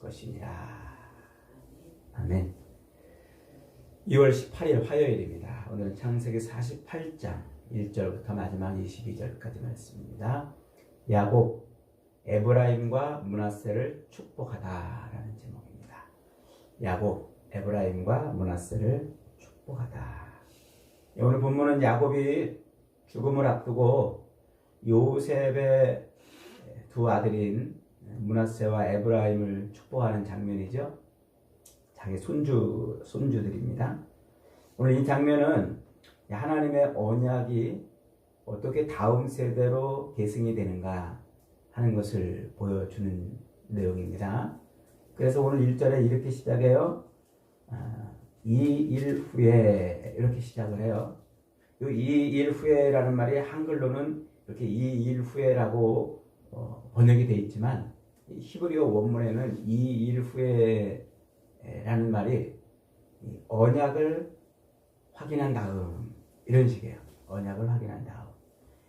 것이니라. 아멘. 2월 18일 화요일입니다. 오늘은 창세기 48장 1절부터 마지막 22절까지 말씀입니다. 야곱, 에브라임과 므낫세를 축복하다라는 제목입니다. 야곱, 에브라임과 므낫세를 축복하다. 오늘 본문은 야곱이 죽음을 앞두고 요셉의 두 아들인 므낫세와 에브라임을 축복하는 장면이죠. 자기 손주들입니다. 오늘 이 장면은 하나님의 언약이 어떻게 다음 세대로 계승이 되는가 하는 것을 보여주는 내용입니다. 그래서 오늘 1절에 이렇게 시작해요. 이 일 후에 이렇게 시작을 해요. 이 일 후에라는 말이 한글로는 이렇게 이 일 후에라고 번역이 되어 있지만 히브리어 원문에는 이 일 후에라는 말이 언약을 확인한 다음 이런 식이에요. 언약을 확인한 다음.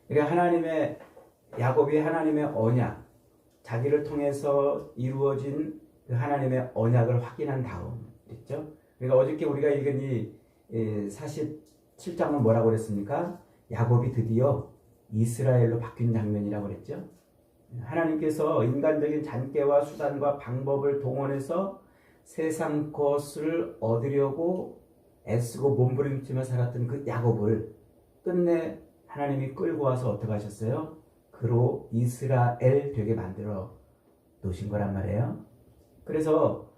그러니까 야곱이 하나님의 언약, 자기를 통해서 이루어진 그 하나님의 언약을 확인한 다음 있죠. 그러니까 어저께 우리가 읽은 이 47장은 뭐라고 그랬습니까? 야곱이 드디어 이스라엘로 바뀐 장면이라고 그랬죠. 하나님께서 인간적인 잔꾀와 수단과 방법을 동원해서 세상 것을 얻으려고 애쓰고 몸부림치며 살았던 그 야곱을 끝내 하나님이 끌고 와서 어떻게 하셨어요? 그로 이스라엘 되게 만들어 놓으신 거란 말이에요. 그래서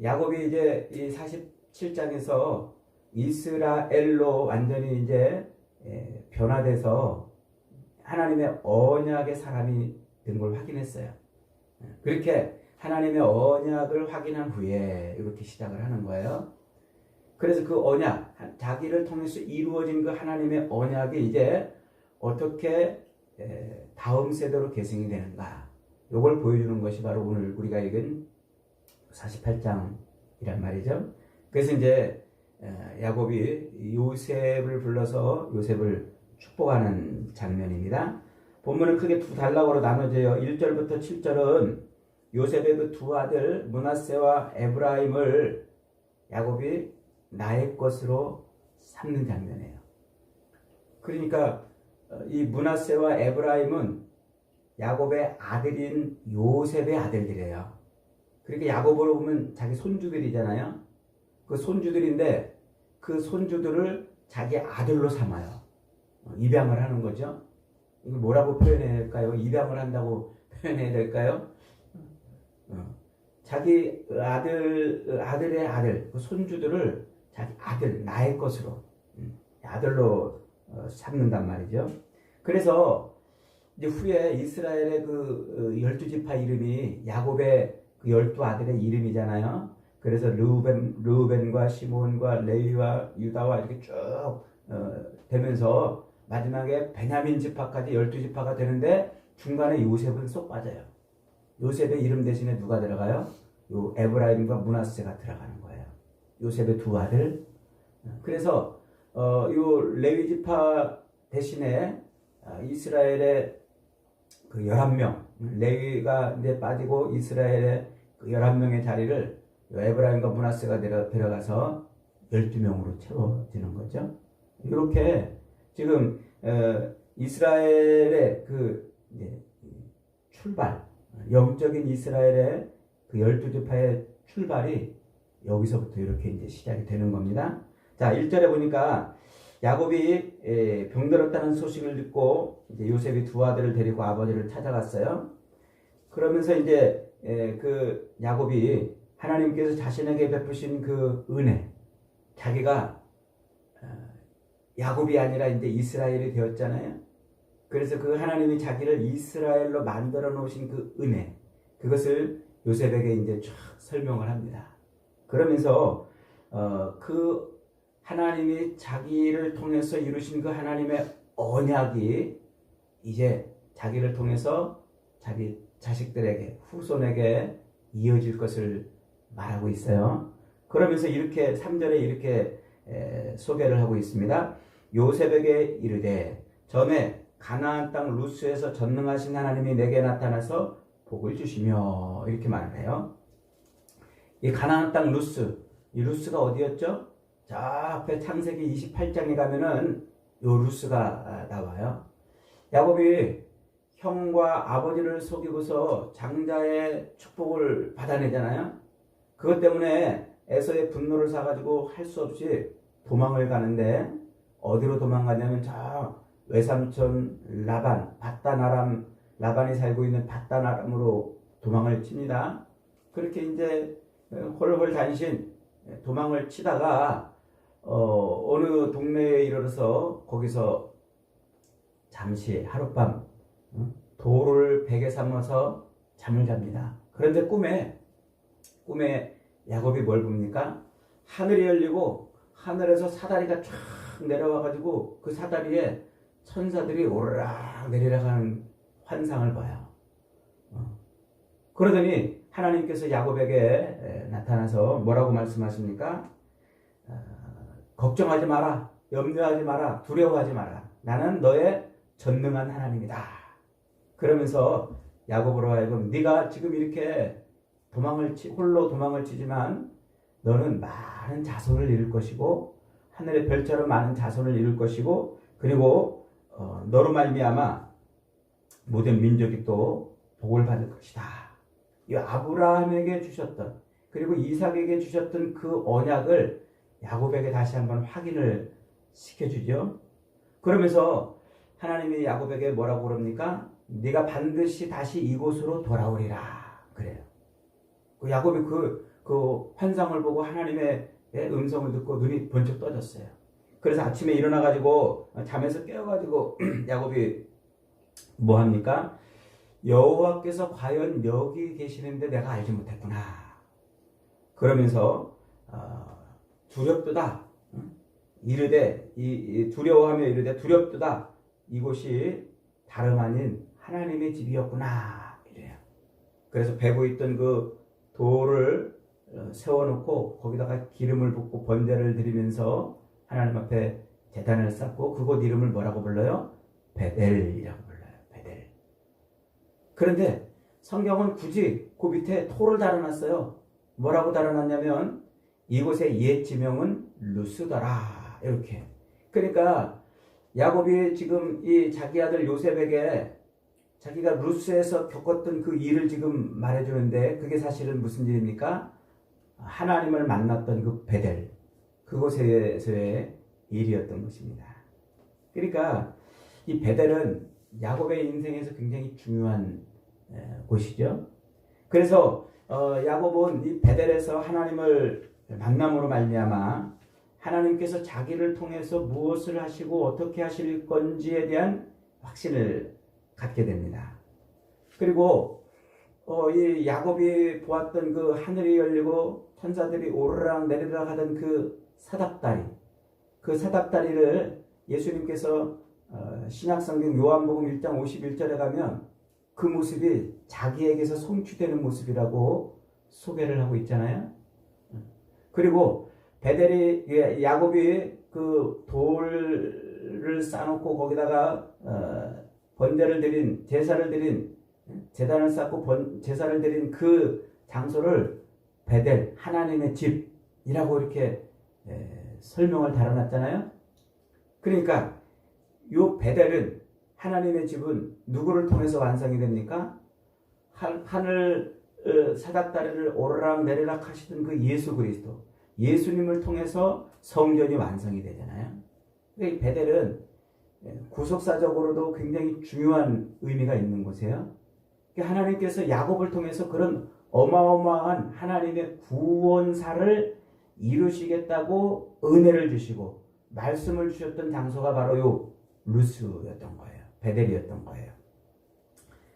야곱이 이제 이 47장에서 이스라엘로 완전히 이제 변화돼서 하나님의 언약의 사람이 된 걸 확인했어요. 그렇게 하나님의 언약을 확인한 후에 이렇게 시작을 하는 거예요. 그래서 그 언약, 자기를 통해서 이루어진 그 하나님의 언약이 이제 어떻게 다음 세대로 계승이 되는가, 이걸 보여주는 것이 바로 오늘 우리가 읽은 48장이란 말이죠. 그래서 이제 야곱이 요셉을 불러서 요셉을 축복하는 장면입니다. 본문은 크게 두 단락으로 나눠져요. 1절부터 7절은 요셉의 그 두 아들 므낫세와 에브라임을 야곱이 나의 것으로 삼는 장면이에요. 그러니까 이 므낫세와 에브라임은 야곱의 아들인 요셉의 아들들이에요. 그러니까 야곱으로 보면 자기 손주들이잖아요. 그 손주들인데 그 손주들을 자기 아들로 삼아요. 입양을 하는 거죠. 이걸 뭐라고 표현해야 될까요? 입양을 한다고 표현해야 될까요? 자기 아들의 아들, 그 손주들을 자기 아들, 나의 것으로 아들로 삼는단 말이죠. 그래서 이제 후에 이스라엘의 그 12지파 이름이 야곱의 그 12아들의 이름이잖아요. 그래서 르우벤과 시몬과 레위와 유다와 이렇게 쭉 되면서 마지막에 베냐민 지파까지 12지파가 되는데 중간에 요셉은 쏙 빠져요. 요셉의 이름 대신에 누가 들어가요? 요 에브라임과 므낫세가 들어가는 거예요. 요셉의 두 아들. 그래서 요 레위 지파 대신에 이스라엘의 그 11명, 레위가 이제 빠지고 이스라엘의 그 11명의 자리를 에브라임과 므낫세가 데려가서 12명으로 채워지는 거죠. 이렇게 지금 이스라엘의 그 출발, 영적인 이스라엘의 그 12지파의 출발이 여기서부터 이렇게 이제 시작이 되는 겁니다. 자, 1절에 보니까 야곱이 병들었다는 소식을 듣고 이제 요셉이 두 아들을 데리고 아버지를 찾아갔어요. 그러면서 이제 그 야곱이 하나님께서 자신에게 베푸신 그 은혜, 자기가 야곱이 아니라 이제 이스라엘이 되었잖아요. 그래서 그 하나님이 자기를 이스라엘로 만들어 놓으신 그 은혜, 그것을 요셉에게 이제 쫙 설명을 합니다. 그러면서 그 하나님이 자기를 통해서 이루신 그 하나님의 언약이 이제 자기를 통해서 자기 자식들에게, 후손에게 이어질 것을 말하고 있어요. 그러면서 이렇게 3절에 이렇게 소개를 하고 있습니다. 요셉에게 이르되 전에 가나안 땅 루스에서 전능하신 하나님이 내게 나타나서 복을 주시며, 이렇게 말을 해요. 이 가나안 땅 루스, 이 루스가 어디였죠? 저 앞에 창세기 28장에 가면은 요 루스가 나와요. 야곱이 형과 아버지를 속이고서 장자의 축복을 받아내잖아요. 그것 때문에 에서의 분노를 사가지고 할 수 없이 도망을 가는데 어디로 도망가냐면 저 외삼촌 라반, 밧단 라반이 살고 있는 밧단 아람으로 도망을 칩니다. 그렇게 이제 홀홀 단신 도망을 치다가 어느 동네에 이르러서 거기서 잠시 하룻밤 돌을 베개 삼아서 잠을 잡니다. 그런데 꿈에 야곱이 뭘 봅니까? 하늘이 열리고 하늘에서 사다리가 쫙 내려와가지고 그 사다리에 천사들이 오르락 내리락 하는 환상을 봐요. 그러더니 하나님께서 야곱에게 나타나서 뭐라고 말씀하십니까? 걱정하지 마라, 염려하지 마라, 두려워하지 마라. 나는 너의 전능한 하나님이다. 그러면서 야곱으로 하여금 네가 지금 이렇게 홀로 도망을 치지만 너는 많은 자손을 이룰 것이고 하늘의 별처럼 많은 자손을 이룰 것이고 그리고 너로 말미암아 모든 민족이 또 복을 받을 것이다. 이 아브라함에게 주셨던 그리고 이삭에게 주셨던 그 언약을 야곱에게 다시 한번 확인을 시켜주죠. 그러면서 하나님이 야곱에게 뭐라고 그럽니까? 네가 반드시 다시 이곳으로 돌아오리라 그래요. 야곱이 그 환상을 보고 하나님의 음성을 듣고 눈이 번쩍 떠졌어요. 그래서 아침에 일어나가지고 잠에서 깨어가지고 야곱이 뭐 합니까? 여호와께서 과연 여기 계시는데 내가 알지 못했구나. 그러면서 두렵도다. 이르되 두려워하며 이르되 두렵도다. 이곳이 다름 아닌 하나님의 집이었구나. 이래요. 그래서 베고 있던 그 돌을 세워놓고 거기다가 기름을 붓고 번제를 드리면서 하나님 앞에 제단을 쌓고 그곳 이름을 뭐라고 불러요? 베델이라고 불러요. 베델. 그런데 성경은 굳이 그 밑에 토를 달아놨어요. 뭐라고 달아놨냐면 이곳의 옛 지명은 루스더라. 이렇게. 그러니까 야곱이 지금 이 자기 아들 요셉에게 자기가 루스에서 겪었던 그 일을 지금 말해주는데 그게 사실은 무슨 일입니까? 하나님을 만났던 그 베델, 그곳에서의 일이었던 것입니다. 그러니까 이 베델은 야곱의 인생에서 굉장히 중요한 곳이죠. 그래서 야곱은 이 베델에서 하나님을 만남으로 말미암아 하나님께서 자기를 통해서 무엇을 하시고 어떻게 하실 건지에 대한 확신을 갖게 됩니다. 그리고 이 야곱이 보았던 그 하늘이 열리고 천사들이 오르락 내리락 하던 그 사답다리를 예수님께서 신약성경 요한복음 1장 51절에 가면 그 모습이 자기에게서 성취되는 모습이라고 소개를 하고 있잖아요. 그리고 베델이 야곱이 그 돌을 쌓아놓고 거기다가 번제를 드린 제사를 드린 제단을 쌓고 제사를 드린 그 장소를 베델 하나님의 집이라고 이렇게 설명을 달아놨잖아요. 그러니까 요 베델은 하나님의 집은 누구를 통해서 완성이 됩니까? 하늘 사닥다리를 오르락 내리락 하시던 그 예수 그리스도 예수님을 통해서 성전이 완성이 되잖아요. 이 베델은 구속사적으로도 굉장히 중요한 의미가 있는 곳이에요. 하나님께서 야곱을 통해서 그런 어마어마한 하나님의 구원사를 이루시겠다고 은혜를 주시고 말씀을 주셨던 장소가 바로 요 루스였던 거예요. 베델이었던 거예요.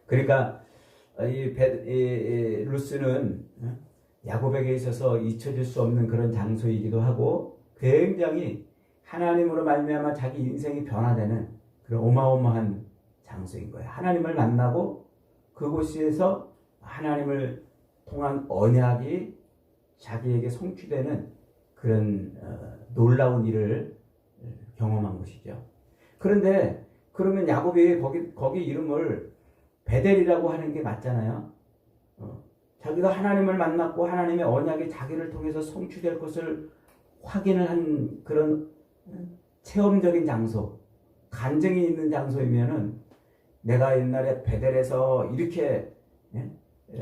그러니까 이 루스는 야곱에게 있어서 잊혀질 수 없는 그런 장소이기도 하고 굉장히 하나님으로 말미암아 자기 인생이 변화되는 그런 어마어마한 장소인 거예요. 하나님을 만나고 그곳에서 하나님을 통한 언약이 자기에게 성취되는 그런 놀라운 일을 경험한 것이죠. 그런데 그러면 야곱이 거기 이름을 베델이라고 하는 게 맞잖아요. 자기가 하나님을 만났고 하나님의 언약이 자기를 통해서 성취될 것을 확인을 한 그런 체험적인 장소, 간증이 있는 장소이면은 내가 옛날에 베델에서 이렇게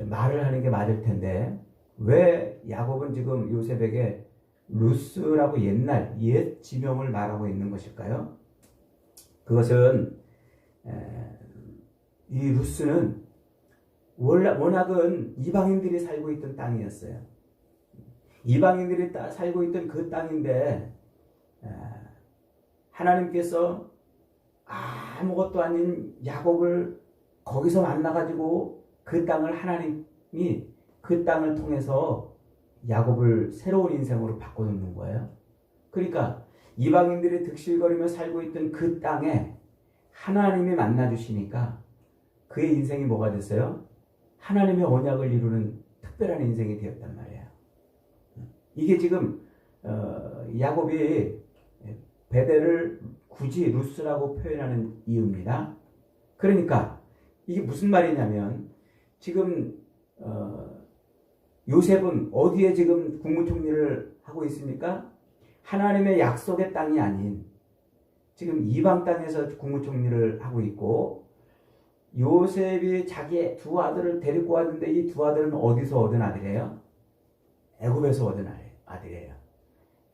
말을 하는 게 맞을 텐데 왜 야곱은 지금 요셉에게 루스라고 옛 지명을 말하고 있는 것일까요? 그것은 이 루스는 워낙은 이방인들이 살고 있던 땅이었어요. 이방인들이 살고 있던 그 땅인데 하나님께서 아무것도 아닌 야곱을 거기서 만나가지고 그 땅을 하나님이 그 땅을 통해서 야곱을 새로운 인생으로 바꿔놓는 거예요. 그러니까 이방인들이 득실거리며 살고 있던 그 땅에 하나님이 만나주시니까 그의 인생이 뭐가 됐어요? 하나님의 언약을 이루는 특별한 인생이 되었단 말이에요. 이게 지금 야곱이 베델을 굳이 루스라고 표현하는 이유입니다. 그러니까 이게 무슨 말이냐면 지금 요셉은 어디에 지금 국무총리를 하고 있습니까? 하나님의 약속의 땅이 아닌 지금 이방 땅에서 국무총리를 하고 있고 요셉이 자기의 두 아들을 데리고 왔는데 이 두 아들은 어디서 얻은 아들이에요? 애굽에서 얻은 아들이에요.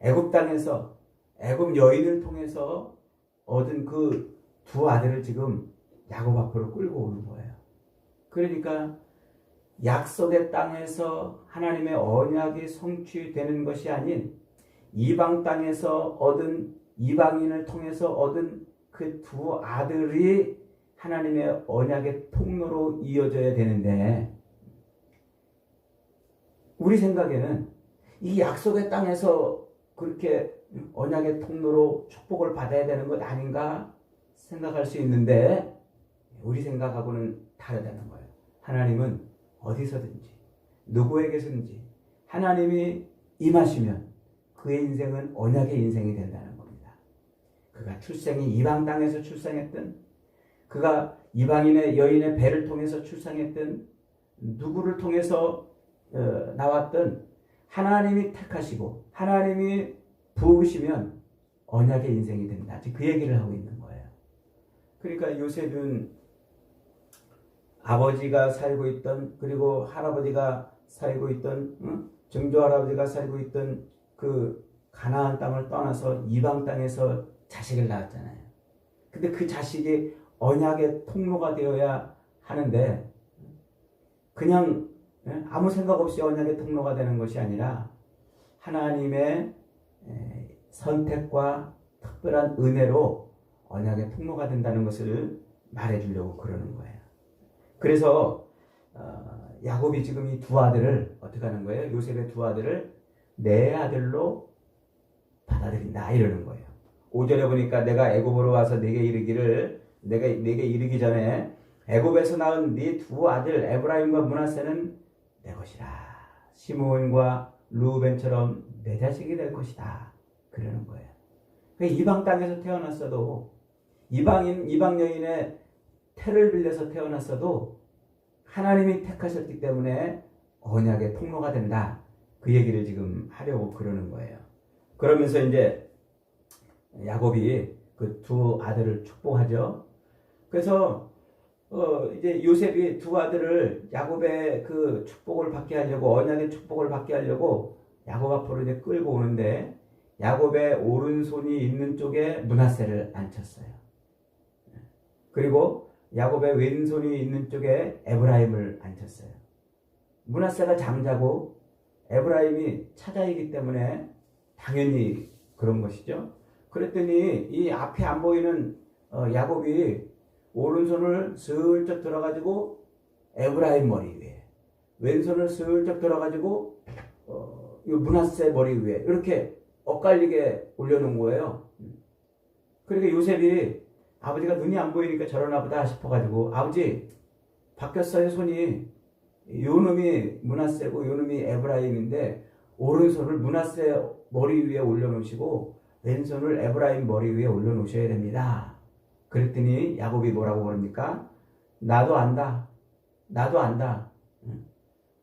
애굽 땅에서 애굽 여인을 통해서 얻은 그 두 아들을 지금 야곱 앞으로 끌고 오는 거예요. 그러니까 약속의 땅에서 하나님의 언약이 성취되는 것이 아닌 이방 땅에서 얻은 이방인을 통해서 얻은 그 두 아들이 하나님의 언약의 통로로 이어져야 되는데 우리 생각에는 이 약속의 땅에서 그렇게 언약의 통로로 축복을 받아야 되는 것 아닌가 생각할 수 있는데 우리 생각하고는 다르다는 거예요. 하나님은 어디서든지 누구에게서든지 하나님이 임하시면 그의 인생은 언약의 인생이 된다는 겁니다. 그가 출생이 이방 땅에서 출생했든 그가 이방인의 여인의 배를 통해서 출생했든 누구를 통해서 나왔든 하나님이 택하시고 하나님이 부으시면 언약의 인생이 된다. 그 얘기를 하고 있는 거예요. 그러니까 요셉은 아버지가 살고 있던 그리고 할아버지가 살고 있던 증조 할아버지가 살고 있던 그 가나안 땅을 떠나서 이방 땅에서 자식을 낳았잖아요. 근데 그 자식이 언약의 통로가 되어야 하는데 그냥 아무 생각 없이 언약의 통로가 되는 것이 아니라 하나님의 선택과 특별한 은혜로 언약의 통로가 된다는 것을 말해주려고 그러는 거예요. 그래서 야곱이 지금 이 두 아들을 어떻게 하는 거예요? 요셉의 두 아들을 내 아들로 받아들인다 이러는 거예요. 5절에 보니까 내가 애굽으로 와서 내게 이르기 전에 애굽에서 낳은 네 두 아들 에브라임과 므낫세는 내 것이라. 시므온과 루벤처럼 내 자식이 될 것이다. 그러는 거예요. 이방 땅에서 태어났어도 이방 여인의 태를 빌려서 태어났어도 하나님이 택하셨기 때문에 언약의 통로가 된다. 그 얘기를 지금 하려고 그러는 거예요. 그러면서 이제 야곱이 그 두 아들을 축복하죠. 그래서 이제 요셉이 두 아들을 야곱의 그 축복을 받게 하려고 언약의 축복을 받게 하려고 야곱 앞으로 이제 끌고 오는데 야곱의 오른손이 있는 쪽에 므낫세를 앉혔어요. 그리고 야곱의 왼손이 있는 쪽에 에브라임을 앉혔어요. 므낫세가 장자고 에브라임이 차자이기 때문에 당연히 그런 것이죠. 그랬더니 이 앞에 안 보이는 야곱이 오른손을 슬쩍 들어가지고 에브라임 머리 위에, 왼손을 슬쩍 들어가지고 이 므낫세 머리 위에 이렇게 엇갈리게 올려놓은 거예요. 그러니까 요셉이 아버지가 눈이 안 보이니까 저러나 보다 싶어가지고 아버지 바뀌었어요 손이. 요 놈이 므낫세고 요 놈이 에브라임인데 오른손을 므낫세 머리 위에 올려놓으시고 왼손을 에브라임 머리 위에 올려놓으셔야 됩니다. 그랬더니 야곱이 뭐라고 그럽니까? 나도 안다.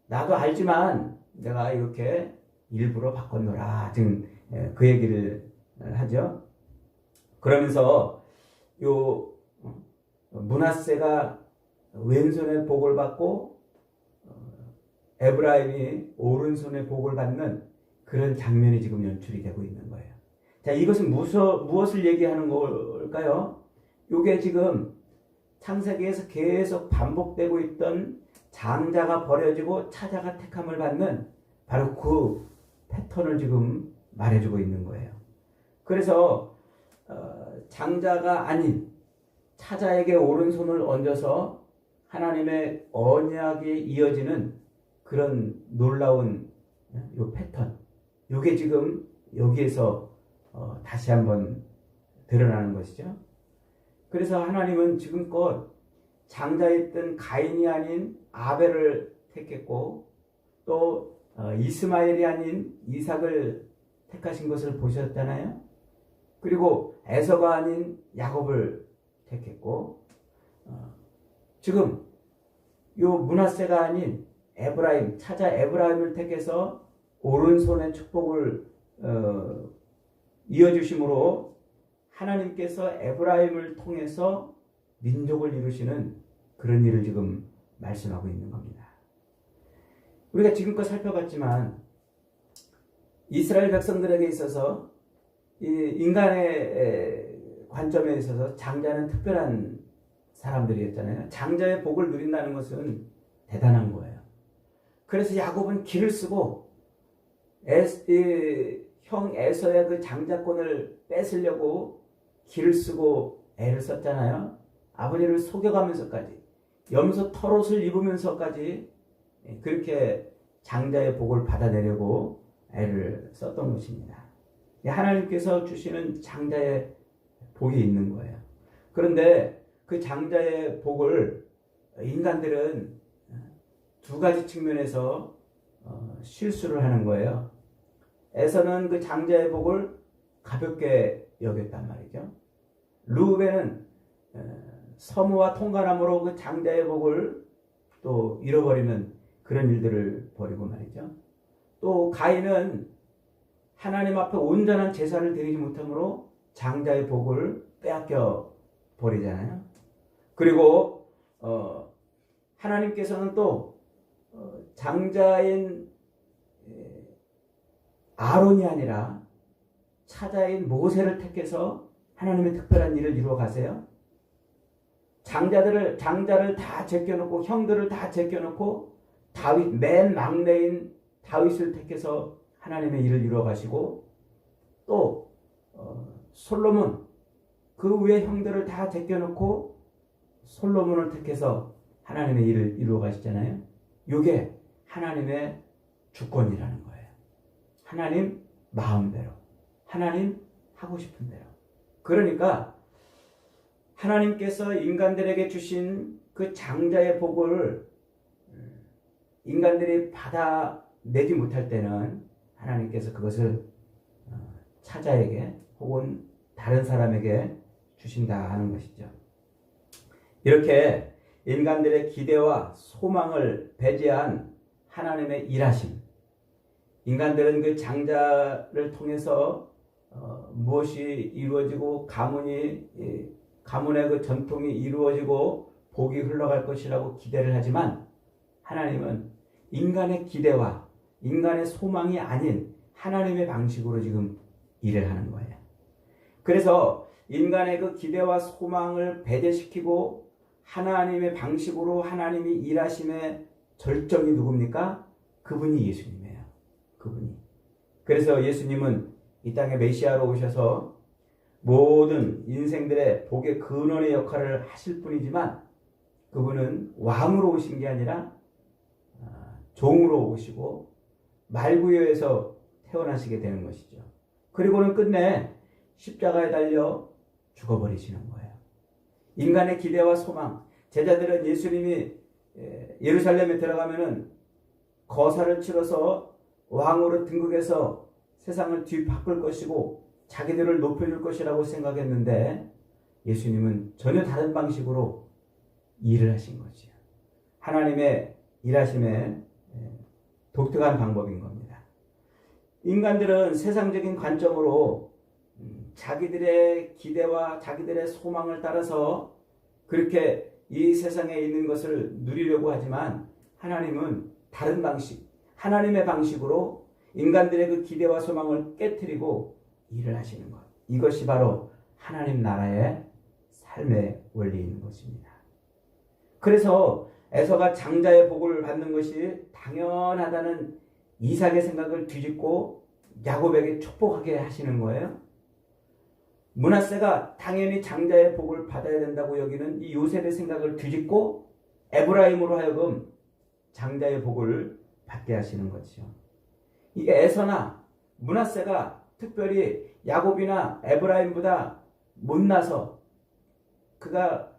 나도 알지만 내가 이렇게 일부러 바꿨노라. 지금 그 얘기를 하죠. 그러면서 요 므낫세가 왼손에 복을 받고 에브라임이 오른손에 복을 받는 그런 장면이 지금 연출이 되고 있는 거예요. 자, 이것은 무엇을 얘기하는 걸까요? 이게 지금 창세기에서 계속 반복되고 있던 장자가 버려지고 차자가 택함을 받는 바로 그 패턴을 지금 말해주고 있는 거예요. 그래서 장자가 아닌 차자에게 오른손을 얹어서 하나님의 언약이 이어지는 그런 놀라운 요 패턴, 요게 지금 여기에서 다시 한번 드러나는 것이죠. 그래서 하나님은 지금껏 장자였던 가인이 아닌 아벨을 택했고 또 이스마엘이 아닌 이삭을 택하신 것을 보셨잖아요. 그리고 에서가 아닌 야곱을 택했고 지금 요 므낫세가 아닌 에브라임, 차자 에브라임을 택해서 오른손의 축복을 이어주심으로 하나님께서 에브라임을 통해서 민족을 이루시는 그런 일을 지금 말씀하고 있는 겁니다. 우리가 지금껏 살펴봤지만 이스라엘 백성들에게 있어서 이 인간의 관점에 있어서 장자는 특별한 사람들이었잖아요. 장자의 복을 누린다는 것은 대단한 거예요. 그래서 야곱은 기를 쓰고 형 에서의 그 장자권을 뺏으려고 기를 쓰고 애를 썼잖아요. 아버지를 속여가면서까지 염소 털옷을 입으면서까지 그렇게 장자의 복을 받아내려고 애를 썼던 것입니다. 하나님께서 주시는 장자의 복이 있는 거예요. 그런데 그 장자의 복을 인간들은 두 가지 측면에서 실수를 하는 거예요. 에서는 그 장자의 복을 가볍게 여겼단 말이죠. 르우벤은 서무와 통관함으로 그 장자의 복을 또 잃어버리는 그런 일들을 벌이고 말이죠. 또 가인은 하나님 앞에 온전한 제사를 드리지 못함으로 장자의 복을 빼앗겨 버리잖아요. 그리고 하나님께서는 또 장자인 아론이 아니라 차자인 모세를 택해서 하나님의 특별한 일을 이루어 가세요. 장자를 다 제껴놓고 형들을 다 제껴놓고 다윗 맨 막내인 다윗을 택해서 하나님의 일을 이루어 가시고 또 솔로몬 그 위에 형들을 다 제껴놓고 솔로몬을 택해서 하나님의 일을 이루어 가시잖아요. 이게 하나님의 주권이라는 거예요. 하나님 마음대로, 하나님 하고 싶은 대로. 그러니까 하나님께서 인간들에게 주신 그 장자의 복을 인간들이 받아내지 못할 때는 하나님께서 그것을 차자에게 혹은 다른 사람에게 주신다 하는 것이죠. 이렇게 인간들의 기대와 소망을 배제한 하나님의 일하심. 인간들은 그 장자를 통해서 무엇이 이루어지고 가문의 그 전통이 이루어지고 복이 흘러갈 것이라고 기대를 하지만 하나님은 인간의 기대와 인간의 소망이 아닌 하나님의 방식으로 지금 일을 하는 거예요. 그래서 인간의 그 기대와 소망을 배제시키고 하나님의 방식으로 하나님이 일하심의 절정이 누굽니까? 그분이 예수님이에요. 그분이. 그래서 예수님은 이 땅에 메시아로 오셔서 모든 인생들의 복의 근원의 역할을 하실 분이지만 그분은 왕으로 오신 게 아니라 종으로 오시고 말구여에서 태어나시게 되는 것이죠. 그리고는 끝내 십자가에 달려 죽어버리시는 거예요. 인간의 기대와 소망, 제자들은 예수님이 예루살렘에 들어가면은 거사를 치러서 왕으로 등극해서 세상을 뒤바꿀 것이고 자기들을 높여줄 것이라고 생각했는데 예수님은 전혀 다른 방식으로 일을 하신 거지요. 하나님의 일하심에 독특한 방법인 겁니다. 인간들은 세상적인 관점으로 자기들의 기대와 자기들의 소망을 따라서 그렇게 이 세상에 있는 것을 누리려고 하지만 하나님은 다른 방식, 하나님의 방식으로 인간들의 그 기대와 소망을 깨트리고 일을 하시는 것. 이것이 바로 하나님 나라의 삶의 원리인 것입니다. 그래서 에서가 장자의 복을 받는 것이 당연하다는 이삭의 생각을 뒤집고 야곱에게 축복하게 하시는 거예요. 므낫세가 당연히 장자의 복을 받아야 된다고 여기는 이 요셉의 생각을 뒤집고 에브라임으로 하여금 장자의 복을 받게 하시는 거죠. 이게 에서나 므낫세가 특별히 야곱이나 에브라임보다 못나서 그가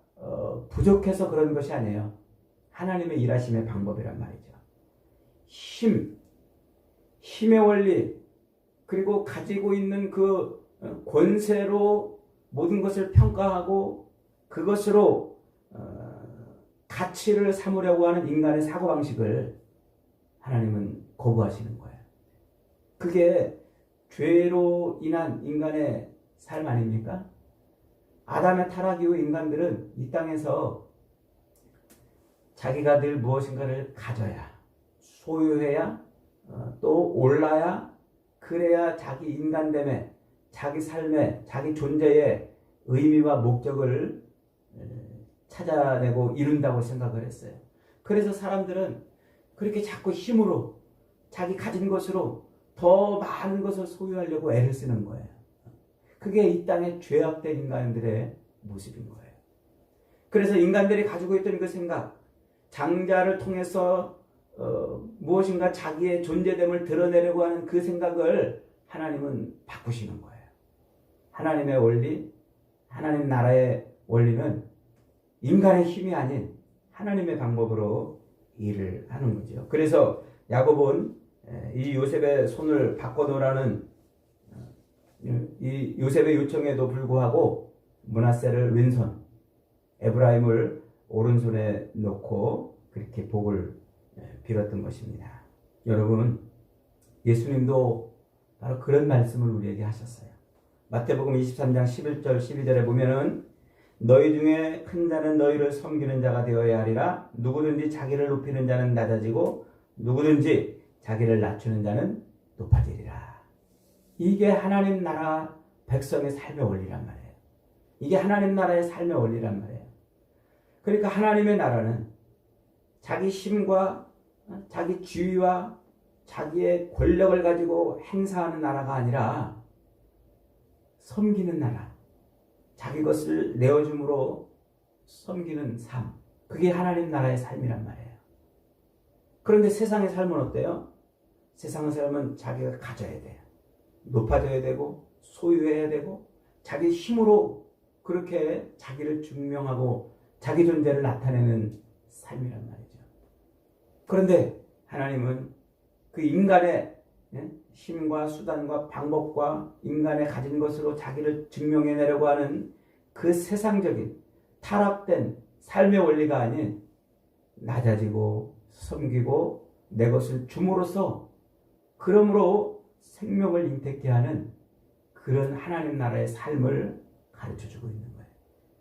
부족해서 그런 것이 아니에요. 하나님의 일하심의 방법이란 말이죠. 힘의 원리, 그리고 가지고 있는 그 권세로 모든 것을 평가하고 그것으로 가치를 삼으려고 하는 인간의 사고방식을 하나님은 거부하시는 거예요. 그게 죄로 인한 인간의 삶 아닙니까? 아담의 타락 이후 인간들은 이 땅에서 자기가 늘 무엇인가를 가져야, 소유해야, 또 올라야, 그래야 자기 인간됨에, 자기 삶에, 자기 존재의 의미와 목적을 찾아내고 이룬다고 생각을 했어요. 그래서 사람들은 그렇게 자꾸 힘으로, 자기 가진 것으로 더 많은 것을 소유하려고 애를 쓰는 거예요. 그게 이 땅의 죄악된 인간들의 모습인 거예요. 그래서 인간들이 가지고 있던 그 생각, 장자를 통해서 무엇인가 자기의 존재됨을 드러내려고 하는 그 생각을 하나님은 바꾸시는 거예요. 하나님의 원리, 하나님 나라의 원리는 인간의 힘이 아닌 하나님의 방법으로 일을 하는 거죠. 그래서 야곱은 이 요셉의 손을 바꿔놓으라는 이 요셉의 요청에도 불구하고 므낫세를 왼손, 에브라임을 오른손에 놓고 그렇게 복을 빌었던 것입니다. 여러분, 예수님도 바로 그런 말씀을 우리에게 하셨어요. 마태복음 23장 11절 12절에 보면은 너희 중에 큰 자는 너희를 섬기는 자가 되어야 하리라. 누구든지 자기를 높이는 자는 낮아지고 누구든지 자기를 낮추는 자는 높아지리라. 이게 하나님 나라 백성의 삶의 원리란 말이에요. 이게 하나님 나라의 삶의 원리란 말이에요. 그러니까 하나님의 나라는 자기 힘과 자기 지위와 자기의 권력을 가지고 행사하는 나라가 아니라 섬기는 나라, 자기 것을 내어줌으로 섬기는 삶, 그게 하나님 나라의 삶이란 말이에요. 그런데 세상의 삶은 어때요? 세상의 삶은 자기가 가져야 돼요. 높아져야 되고 소유해야 되고 자기 힘으로 그렇게 자기를 증명하고 자기 존재를 나타내는 삶이란 말이죠. 그런데 하나님은 그 인간의 힘과 수단과 방법과 인간의 가진 것으로 자기를 증명해내려고 하는 그 세상적인 타락된 삶의 원리가 아닌 낮아지고 섬기고 내 것을 줌으로써 그러므로 생명을 인택케 하는 그런 하나님 나라의 삶을 가르쳐주고 있는 거예요.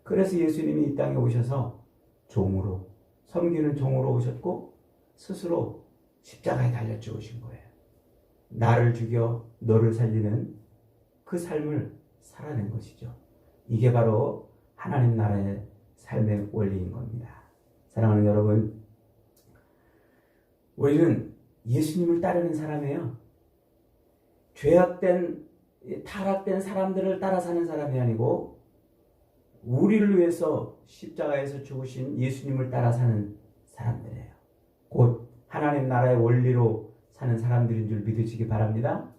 그래서 예수님이 이 땅에 오셔서 종으로, 섬기는 종으로 오셨고 스스로 십자가에 달려 죽으신 거예요. 나를 죽여 너를 살리는 그 삶을 살아낸 것이죠. 이게 바로 하나님 나라의 삶의 원리인 겁니다. 사랑하는 여러분, 우리는 예수님을 따르는 사람이에요. 죄악된, 타락된 사람들을 따라 사는 사람이 아니고 우리를 위해서 십자가에서 죽으신 예수님을 따라 사는 사람들이에요. 곧 하나님 나라의 원리로 사는 사람들인 줄 믿으시기 바랍니다.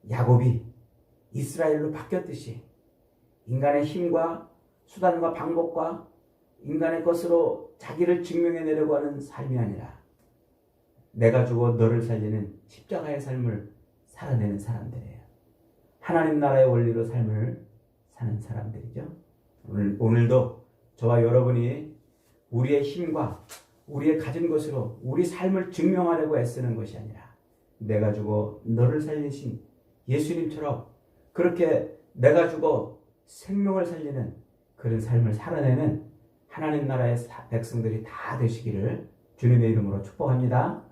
야곱이 이스라엘로 바뀌었듯이 인간의 힘과 수단과 방법과 인간의 것으로 자기를 증명해내려고 하는 삶이 아니라 내가 죽어 너를 살리는 십자가의 삶을 살아내는 사람들이에요. 하나님 나라의 원리로 삶을 사는 사람들이죠. 오늘도 저와 여러분이 우리의 힘과 우리의 가진 것으로 우리 삶을 증명하려고 애쓰는 것이 아니라 내가 죽어 너를 살리신 예수님처럼 그렇게 내가 죽어 생명을 살리는 그런 삶을 살아내는 하나님 나라의 백성들이 다 되시기를 주님의 이름으로 축복합니다.